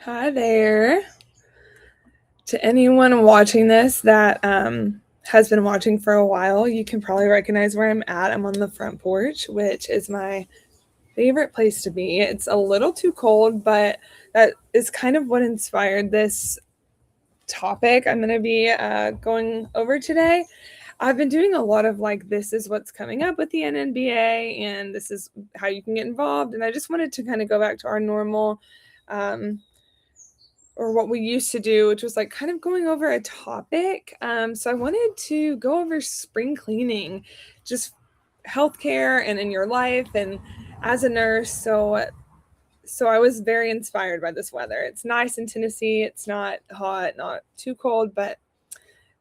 Hi there. To anyone watching this that has been watching for a while, you can probably recognize where I'm at. I'm on the front porch, which is my favorite place to be. It's a little too cold, but that is kind of what inspired this topic I'm going to be going over today. I've been doing a lot of like, this is what's coming up with the NNBA, and this is how you can get involved. And I just wanted to kind of go back to our normal um, or what we used to do, which was like kind of going over a topic. So I wanted to go over spring cleaning, just healthcare and in your life and as a nurse. So I was very inspired by this weather. It's nice in Tennessee. It's not hot, not too cold, but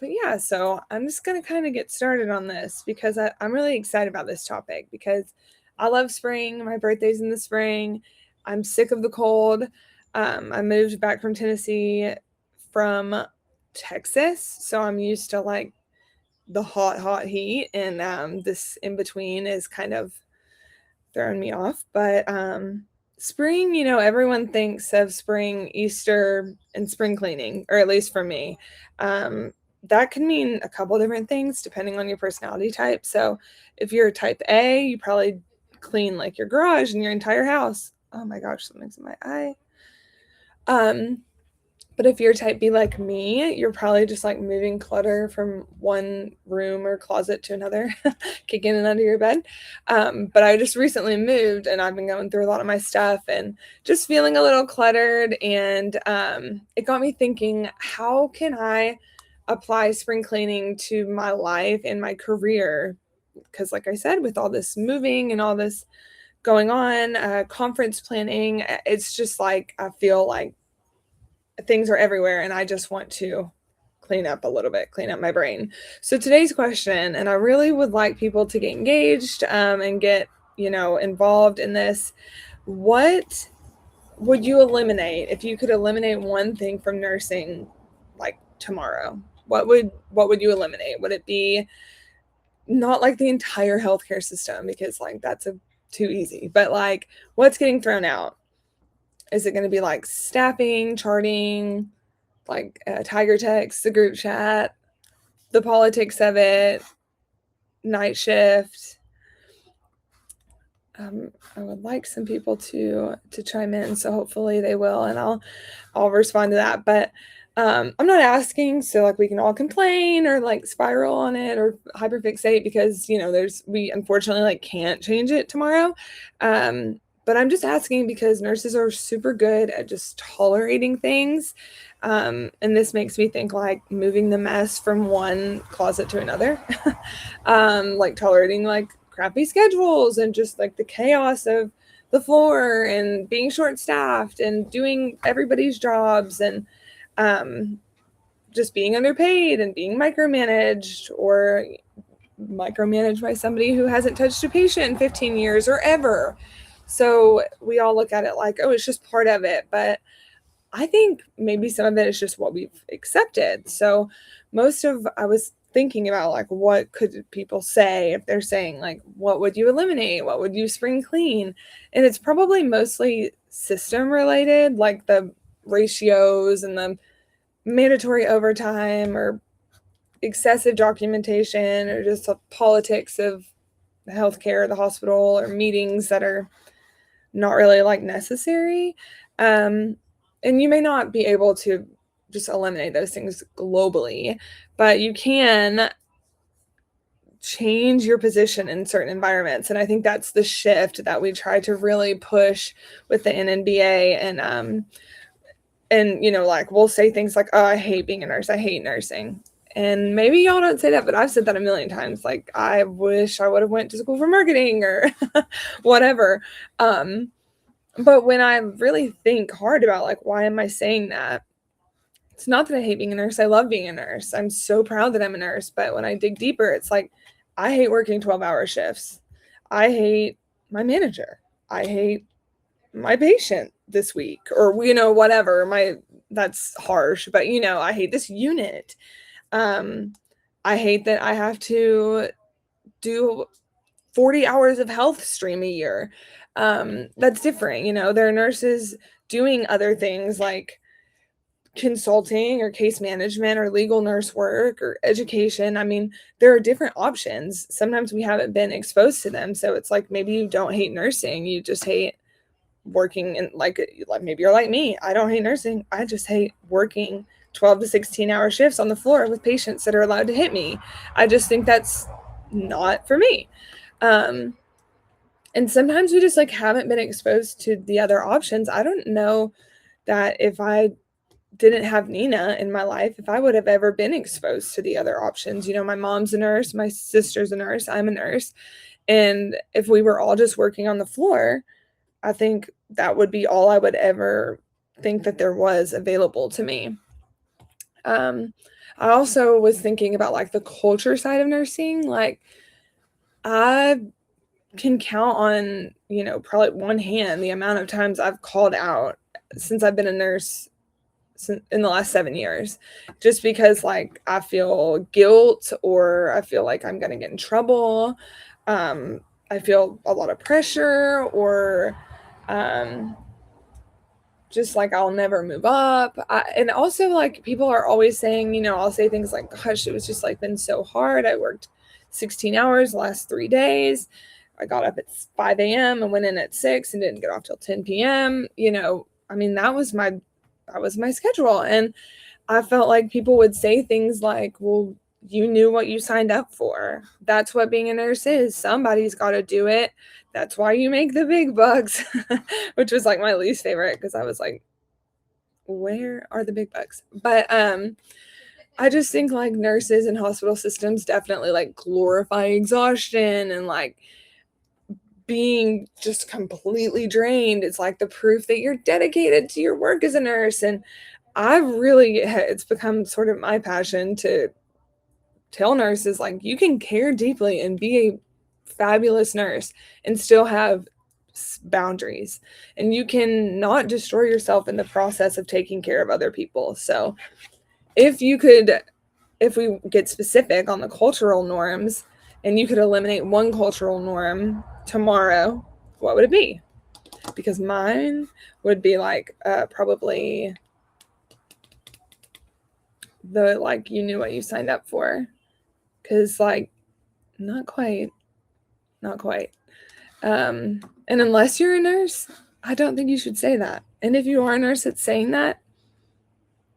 yeah. So I'm just gonna kind of get started on this because I'm really excited about this topic because I love spring. My birthday's in the spring. I'm sick of the cold. I moved back from Tennessee from Texas, so I'm used to like the hot heat, and this in between is kind of throwing me off. But spring, everyone thinks of spring, Easter, and spring cleaning, or at least for me. Um, that can mean a couple different things depending on your personality type. So if you're type A, you probably clean like your garage and your entire house. Oh my gosh, something's in my eye. Um, but if you're type B like me, you're probably just like moving clutter from one room or closet to another, kicking it under your bed. But I just recently moved and I've been going through a lot of my stuff and just feeling a little cluttered. And it got me thinking, how can I apply spring cleaning to my life and my career? Because, like I said, with all this moving and all this going on, conference planning, it's just like I feel like things are everywhere and I just want to clean up a little bit, clean up my brain. So today's question, and I really would like people to get engaged and get, involved in this. What would you eliminate if you could eliminate one thing from nursing like tomorrow? What would you eliminate? Would it be not like the entire healthcare system because like that's too easy, but like what's getting thrown out? Is it going to be like staffing, charting, like Tiger text, the group chat, the politics of it, night shift? I would like some people to chime in, so hopefully they will, and I'll respond to that. But I'm not asking so like we can all complain or like spiral on it or hyperfixate because we unfortunately like can't change it tomorrow. But I'm just asking because nurses are super good at just tolerating things. And this makes me think like moving the mess from one closet to another, like tolerating like crappy schedules and just like the chaos of the floor and being short staffed and doing everybody's jobs and um, just being underpaid and being micromanaged or micromanaged by somebody who hasn't touched a patient in 15 years or ever. So we all look at it like, oh, it's just part of it. But I think maybe some of it is just what we've accepted. So I was thinking about like what could people say if they're saying like what would you eliminate? What would you spring clean? And it's probably mostly system related, like the ratios and the mandatory overtime or excessive documentation or just the politics of the healthcare, the hospital, or meetings that are not really like necessary. And you may not be able to just eliminate those things globally, but you can change your position in certain environments. And I think that's the shift that we try to really push with the NNBA. And like we'll say things like, oh, I hate being a nurse, I hate nursing. And maybe y'all don't say that, but I've said that a million times. Like, I wish I would have went to school for marketing or whatever. But when I really think hard about like, why am I saying that? It's not that I hate being a nurse. I love being a nurse. I'm so proud that I'm a nurse. But when I dig deeper, it's like, I hate working 12-hour shifts. I hate my manager. I hate my patient this week or, whatever. That's harsh, but, I hate this unit. I hate that I have to do 40 hours of health stream a year. That's different. There are nurses doing other things like consulting or case management or legal nurse work or education. I mean, there are different options. Sometimes we haven't been exposed to them. So it's like maybe you don't hate nursing, you just hate working in like maybe you're like me. I don't hate nursing. I just hate working 12 to 16-hour shifts on the floor with patients that are allowed to hit me. I just think that's not for me. And sometimes we just like haven't been exposed to the other options. I don't know that if I didn't have Nina in my life, if I would have ever been exposed to the other options. You know, my mom's a nurse, my sister's a nurse, I'm a nurse. And if we were all just working on the floor, I think that would be all I would ever think that there was available to me. I also was thinking about like the culture side of nursing. Like, I can count on, you know, probably one hand the amount of times I've called out since I've been a nurse in the last 7 years, just because like I feel guilt or I feel like I'm gonna get in trouble. I feel a lot of pressure, or just like I'll never move up. And also like people are always saying, you know, I'll say things like, gosh, it was just like been so hard. I worked 16 hours the last 3 days. I got up at 5 a.m. and went in at 6 and didn't get off till 10 p.m. You know, I mean, that was my schedule. And I felt like people would say things like, well, you knew what you signed up for. That's what being a nurse is. Somebody's got to do it. That's why you make the big bucks, which was like my least favorite because I was like, where are the big bucks? But I just think like nurses and hospital systems definitely like glorify exhaustion and like being just completely drained. It's like the proof that you're dedicated to your work as a nurse. And it's become sort of my passion to tell nurses like you can care deeply and be a fabulous nurse and still have boundaries, and you can not destroy yourself in the process of taking care of other people. So if we get specific on the cultural norms and you could eliminate one cultural norm tomorrow, what would it be? Because mine would be like probably the like you knew what you signed up for. Because like not quite. And unless you're a nurse, I don't think you should say that. And if you are a nurse that's saying that,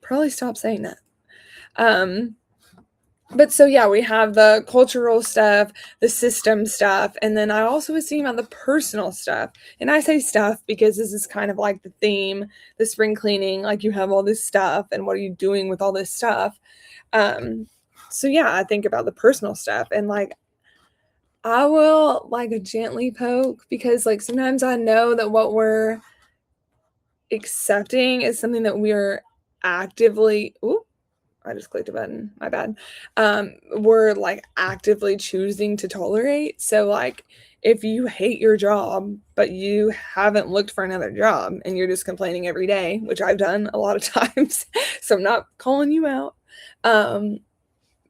probably stop saying that. But so yeah, we have the cultural stuff, the system stuff, and then I also was thinking about the personal stuff. And I say stuff because this is kind of like the theme, the spring cleaning, like you have all this stuff, and what are you doing with all this stuff? So yeah, I think about the personal stuff, and like I will like gently poke because like sometimes I know that what we're accepting is something that we're actively I just clicked a button. My bad. We're like actively choosing to tolerate. So like if you hate your job, but you haven't looked for another job and you're just complaining every day, which I've done a lot of times, so I'm not calling you out.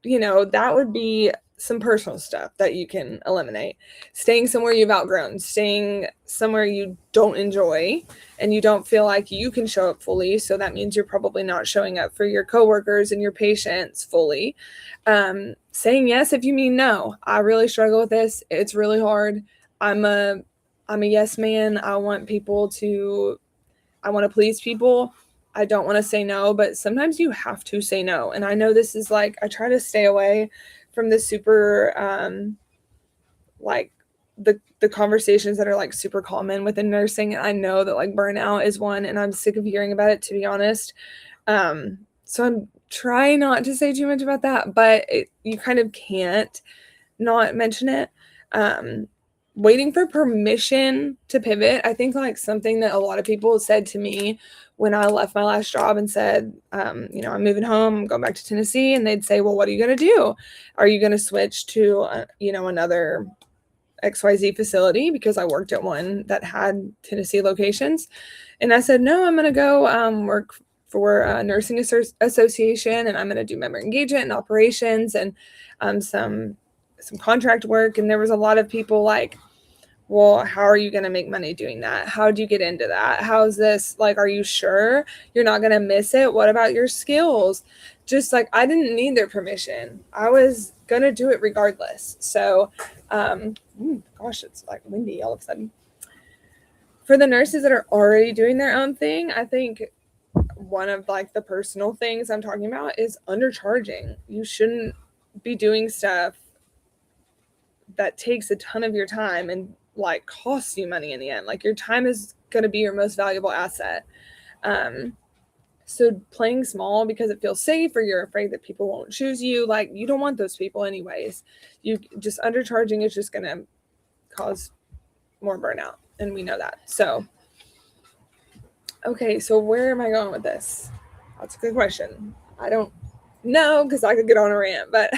You know, that would be some personal stuff that you can eliminate. Staying somewhere you've outgrown, staying somewhere you don't enjoy and you don't feel like you can show up fully. So that means you're probably not showing up for your coworkers and your patients fully. Saying yes if you mean no. I really struggle with this. It's really hard. I'm a yes man. I want to please people. I don't want to say no, but sometimes you have to say no. And I know this is like, I try to stay away from the super, like the conversations that are like super common within nursing. And I know that like burnout is one, and I'm sick of hearing about it, to be honest. So I'm trying not to say too much about that, but you kind of can't not mention it. Waiting for permission to pivot. I think like something that a lot of people said to me when I left my last job and said, you know, I'm moving home, I'm going back to Tennessee. And they'd say, well, what are you going to do? Are you going to switch to, you know, another XYZ facility? Because I worked at one that had Tennessee locations. And I said, no, I'm going to go work for a nursing association, and I'm going to do member engagement and operations and some contract work. And there was a lot of people like, Well, how are you going to make money doing that? How do you get into that? How's this? Like, are you sure you're not going to miss it? What about your skills? Just like, I didn't need their permission. I was going to do it regardless. So, gosh, it's like windy all of a sudden. For the nurses that are already doing their own thing, I think one of like the personal things I'm talking about is undercharging. You shouldn't be doing stuff that takes a ton of your time and like costs you money in the end. Like your time is going to be your most valuable asset. So playing small because it feels safe or you're afraid that people won't choose you, like you don't want those people anyways. You just undercharging is just going to cause more burnout, and we know that. So okay, so where am I going with this? That's a good question. I don't know, because I could get on a rant, but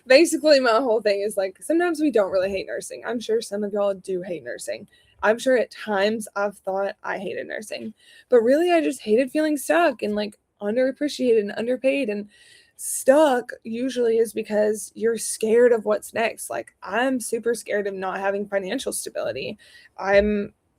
basically my whole thing is like, sometimes we don't really hate nursing. I'm sure some of y'all do hate nursing. I'm sure at times I've thought I hated nursing, but really I just hated feeling stuck and like underappreciated and underpaid. And stuck usually is because you're scared of what's next. Like I'm super scared of not having financial stability.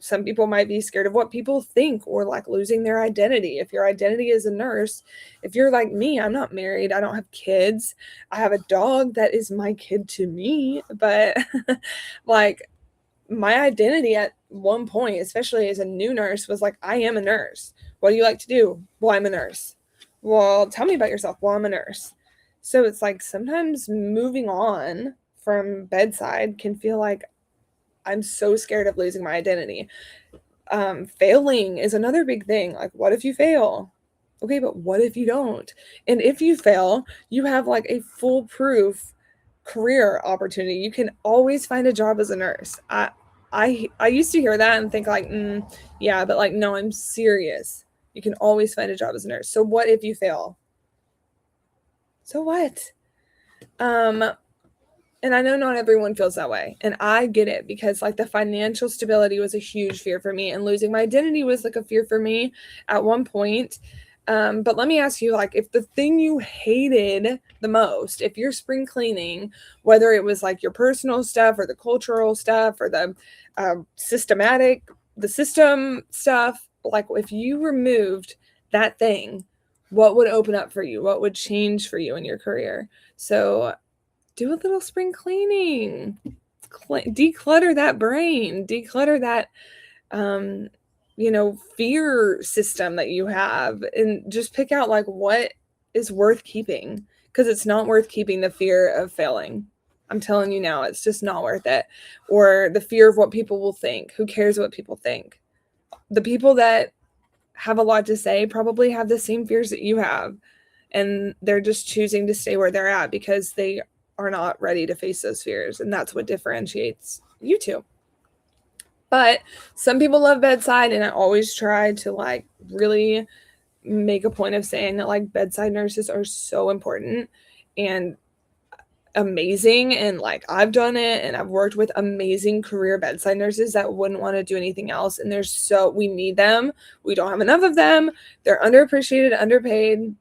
Some people might be scared of what people think or like losing their identity. If your identity is a nurse, if you're like me, I'm not married, I don't have kids. I have a dog that is my kid to me, but like my identity at one point, especially as a new nurse, was like, I am a nurse. What do you like to do? Well, I'm a nurse. Well, tell me about yourself. Well, I'm a nurse. So it's like sometimes moving on from bedside can feel like I'm so scared of losing my identity. Failing is another big thing. Like, what if you fail? Okay, but what if you don't? And if you fail, you have like a foolproof career opportunity. You can always find a job as a nurse. I used to hear that and think like, yeah, but like, no, I'm serious. You can always find a job as a nurse. So what if you fail? So what? And I know not everyone feels that way. And I get it, because like the financial stability was a huge fear for me, and losing my identity was like a fear for me at one point. But let me ask you, like, if the thing you hated the most, if you're spring cleaning, whether it was like your personal stuff or the cultural stuff or the system stuff, like if you removed that thing, what would open up for you? What would change for you in your career? So do a little spring cleaning, declutter that brain, declutter that, fear system that you have, and just pick out like what is worth keeping, because it's not worth keeping the fear of failing. I'm telling you now, it's just not worth it. Or the fear of what people will think. Who cares what people think? The people that have a lot to say probably have the same fears that you have, and they're just choosing to stay where they're at because they are not ready to face those fears, and that's what differentiates you two. But some people love bedside, and I always try to like really make a point of saying that like bedside nurses are so important and amazing, and like I've done it and I've worked with amazing career bedside nurses that wouldn't want to do anything else, and we need them. We don't have enough of them. They're underappreciated, underpaid.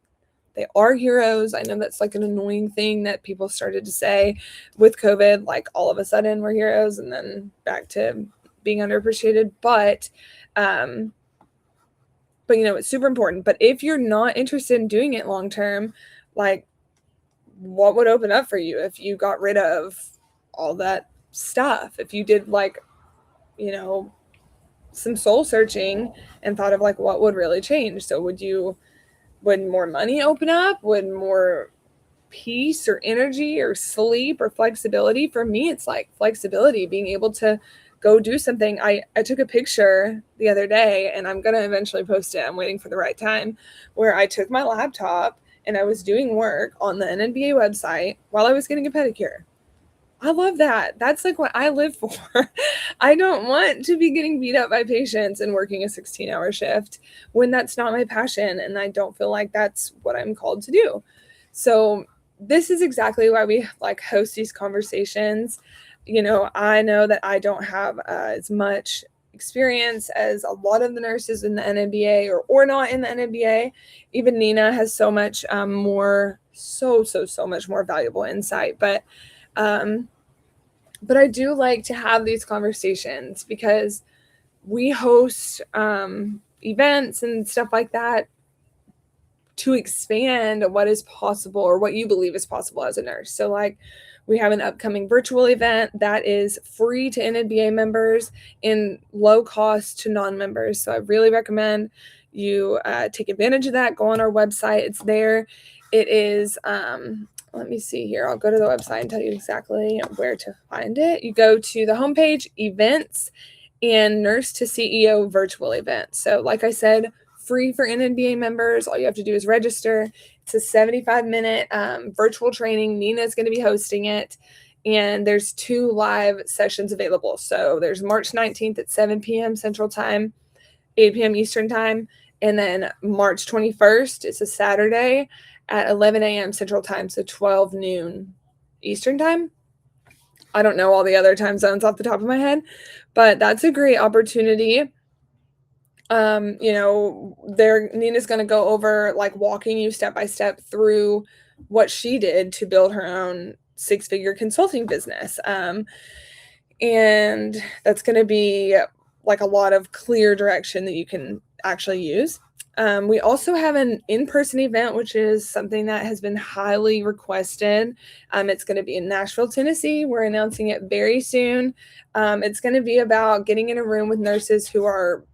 They are heroes. I know that's like an annoying thing that people started to say with COVID, like all of a sudden we're heroes and then back to being underappreciated. But it's super important. But if you're not interested in doing it long term, like what would open up for you if you got rid of all that stuff? If you did like, some soul searching and thought of like what would really change. So would more money open up? Would more peace or energy or sleep or flexibility? For me, it's like flexibility, being able to go do something. I took a picture the other day, and I'm going to eventually post it. I'm waiting for the right time, where I took my laptop and I was doing work on the NNBA website while I was getting a pedicure. I love that. That's like what I live for. I don't want to be getting beat up by patients and working a 16-hour shift when that's not my passion, and I don't feel like that's what I'm called to do. So this is exactly why we like host these conversations. I know that I don't have as much experience as a lot of the nurses in the NNBA or not in the NNBA. Even Nina has so much more, so much more valuable insight. But But I do like to have these conversations because we host events and stuff like that to expand what is possible or what you believe is possible as a nurse. So, like, we have an upcoming virtual event that is free to NNBA members and low cost to non-members. So I really recommend you take advantage of that. Go on our website. It's there. It is, let me see here. I'll go to the website and tell you exactly where to find it. You go to the homepage, events, and Nurse to CEO virtual event. So, like I said, free for NNBA members. All you have to do is register. It's a 75-minute virtual training. Nina's going to be hosting it. And there's 2 live sessions available. So there's March 19th at 7 p.m. Central Time, 8 p.m. Eastern Time. And then March 21st, it's a Saturday at 11 a.m. Central Time. So 12 noon Eastern Time. I don't know all the other time zones off the top of my head, but that's a great opportunity. Nina's going to go over, like, walking you step by step through what she did to build her own 6-figure consulting business. And that's going to be like a lot of clear direction that you can actually use. We also have an in-person event, which is something that has been highly requested. It's going to be in Nashville, Tennessee. We're announcing it very soon. It's going to be about getting in a room with nurses who are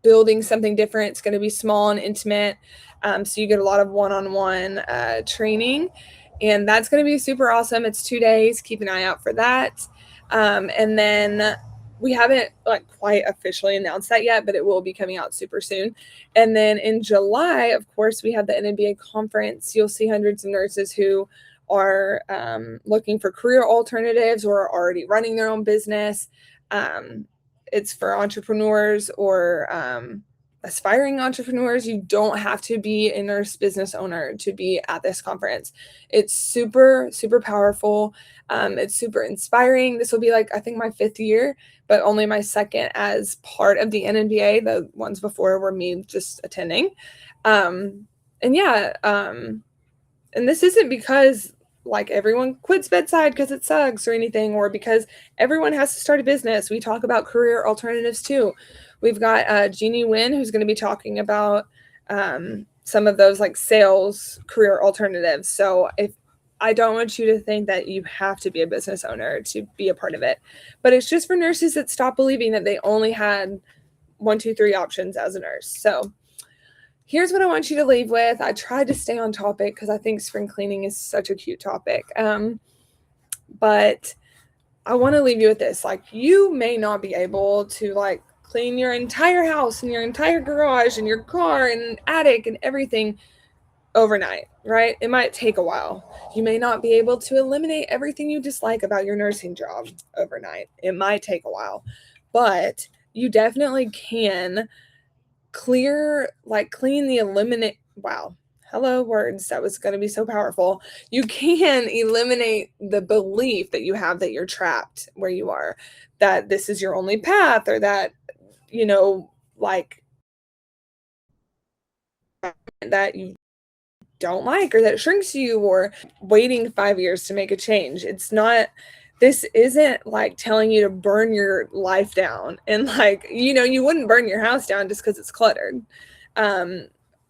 building something different. It's going to be small and intimate. So you get a lot of one-on-one training, and that's going to be super awesome. It's 2 days. Keep an eye out for that. And then we haven't quite officially announced that yet, but it will be coming out super soon. And then in July, of course, we have the NNBA conference. You'll see hundreds of nurses who are looking for career alternatives or are already running their own business. It's for entrepreneurs or aspiring entrepreneurs. You don't have to be a nurse business owner to be at this conference. It's super, super powerful. It's super inspiring. This will be I think my 5th year, but only my 2nd as part of the NNBA. The ones before were me just attending. And this isn't because everyone quits bedside because it sucks or anything, or because everyone has to start a business. We talk about career alternatives too. We've got Jeannie Wynn, who's going to be talking about some of those sales career alternatives. So I don't want you to think that you have to be a business owner to be a part of it, but it's just for nurses that stop believing that they only had 1, 2, 3 options as a nurse. So here's what I want you to leave with. I tried to stay on topic because I think spring cleaning is such a cute topic. But I want to leave you with this. You may not be able to clean your entire house and your entire garage and your car and attic and everything overnight, right? It might take a while. You may not be able to eliminate everything you dislike about your nursing job overnight. It might take a while, but you definitely can clean the eliminate. Wow. Hello, words. That was going to be so powerful. You can eliminate the belief that you have that you're trapped where you are, that this is your only path, or that, that you don't like, or that shrinks you, or waiting 5 years to make a change. This isn't telling you to burn your life down, and you wouldn't burn your house down just because it's cluttered.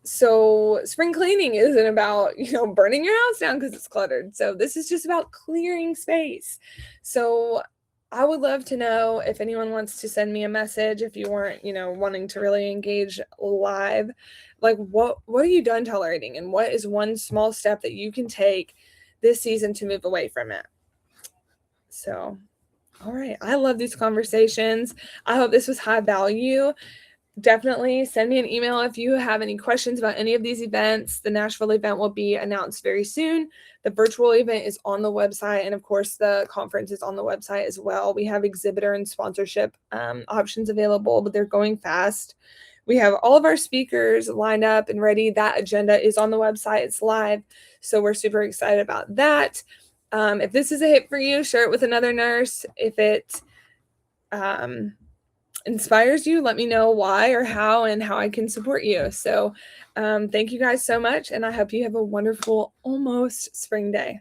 So spring cleaning isn't about, burning your house down because it's cluttered. So this is just about clearing space. So I would love to know if anyone wants to send me a message, if you weren't, wanting to really engage live, what are you done tolerating, and what is one small step that you can take this season to move away from it? So, all right. I love these conversations. I hope this was high value. Definitely send me an email if you have any questions about any of these events. The Nashville event will be announced very soon. The virtual event is on the website, and of course the conference is on the website as well. We have exhibitor and sponsorship options available, but they're going fast. We have all of our speakers lined up and ready. That agenda is on the website. It's live, so we're super excited about that. If this is a hit for you, share it with another nurse. If it inspires you, let me know why or how, and how I can support you. So thank you guys so much, and I hope you have a wonderful almost spring day.